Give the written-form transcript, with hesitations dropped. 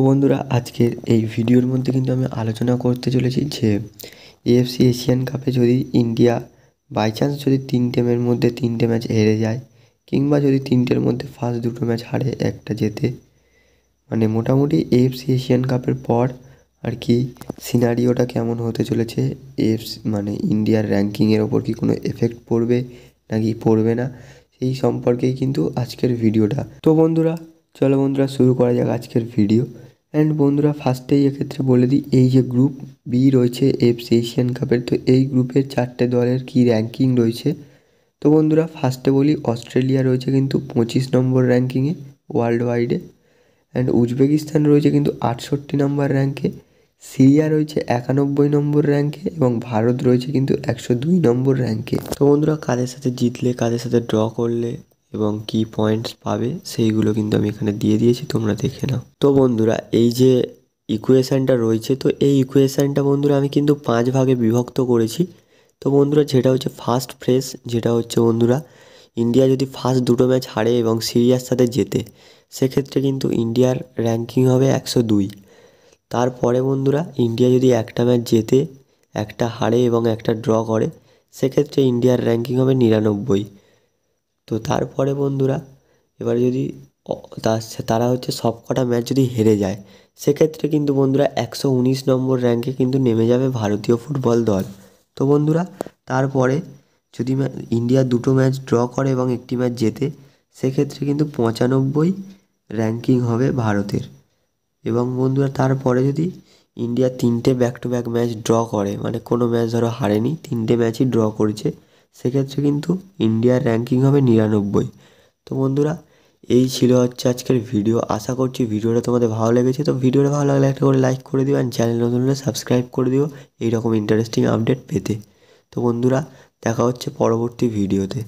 বন্ধুরা আজকের এই ভিডিওর মধ্যে কিন্তু আমি আলোচনা করতে চলেছি যে এএফসি এশিয়ান কাপে যদি ইন্ডিয়া বাই চান্স যদি 3টের মধ্যে 3টে ম্যাচ হেরে যায় কিংবা যদি 3টের মধ্যে ফার্স্ট 2টো ম্যাচ হারে একটা জেতে, মানে মোটামুটি এএফসি এশিয়ান কাপের পর আর কি সিনারিওটা কেমন হতে চলেছে, এএফসি মানে ইন্ডিয়ার র্যাঙ্কিংয়ের ওপর কি কোনো এফেক্ট পড়বে নাকি পড়বে না, সেই সম্পর্কেই কিন্তু আজকের ভিডিওটা। তো বন্ধুরা চলো বন্ধুরা শুরু করা যাক আজকের ভিডিও। অ্যান্ড বন্ধুরা ফার্স্টেই এক্ষেত্রে বলে দিই, এই যে গ্রুপ বি রয়েছে এএফসি এশিয়ান কাপের, তো এই গ্রুপের 4টে দলের কি র্যাঙ্কিং রয়েছে। তো বন্ধুরা ফার্স্টে বলি, অস্ট্রেলিয়া রয়েছে কিন্তু 25 নম্বর র্যাঙ্কিংয়ে ওয়ার্ল্ড ওয়াইডে। অ্যান্ড উজবেকিস্তান রয়েছে কিন্তু 68 নম্বর র্যাঙ্কে, সিরিয়া রয়েছে 91 নম্বর র্যাঙ্কে এবং ভারত রয়েছে কিন্তু 102 নম্বর র্যাঙ্কে। তো বন্ধুরা কাদের সাথে জিতলে কাদের সাথে ড্র করলে এবং কি পয়েন্টস পাবে সেইগুলো কিন্তু আমি এখানে দিয়ে দিয়েছি, তোমরা দেখে নাও। তো বন্ধুরা এই যে ইকুয়েশানটা রয়েছে, তো এই ইকুয়েশানটা বন্ধুরা আমি কিন্তু 5 ভাগে বিভক্ত করেছি। তো বন্ধুরা যেটা হচ্ছে ফার্স্ট ফেজ, যেটা হচ্ছে বন্ধুরা ইন্ডিয়া যদি ফার্স্ট 2টো ম্যাচ হারে এবং সিরিয়ার সাথে জেতে, সেক্ষেত্রে কিন্তু ইন্ডিয়ার র্যাঙ্কিং হবে 102। তারপরে বন্ধুরা ইন্ডিয়া যদি একটা ম্যাচ জেতে, একটা হারে এবং একটা ড্র করে, সেক্ষেত্রে ইন্ডিয়ার র্যাঙ্কিং হবে 99। তো তারপরে বন্ধুরা এবার যদি তারা হচ্ছে সব কটা ম্যাচ যদি হেরে যায়, সেক্ষেত্রে কিন্তু বন্ধুরা 119 নম্বর র্যাঙ্কে কিন্তু নেমে যাবে ভারতীয় ফুটবল দল। তো বন্ধুরা তারপরে যদি ইন্ডিয়া 2টো ম্যাচ ড্র করে এবং একটি ম্যাচ জেতে, সেক্ষেত্রে কিন্তু 95 র্যাঙ্কিং হবে ভারতের। এবং বন্ধুরা তারপরে যদি ইন্ডিয়া 3টে back to back match draw করে, মানে কোনো ম্যাচ ধরো হারেনি, 3টে ম্যাচই ড্র করেছে, সেক্ষেত্রে কিন্তু ইন্ডিয়ার র্যাঙ্কিং হবে 99। তো বন্ধুরা এই ছিল হচ্ছে আজকের ভিডিও। আশা করছি ভিডিওটা তোমাদের ভালো লেগেছে। তো ভিডিওটা ভালো লাগলে একটা করে লাইক করে দিও, আর চ্যানেল নতুন হলে সাবস্ক্রাইব করে দিও এইরকম ইন্টারেস্টিং আপডেট পেতে। তো বন্ধুরা দেখা হচ্ছে পরবর্তী ভিডিওতে।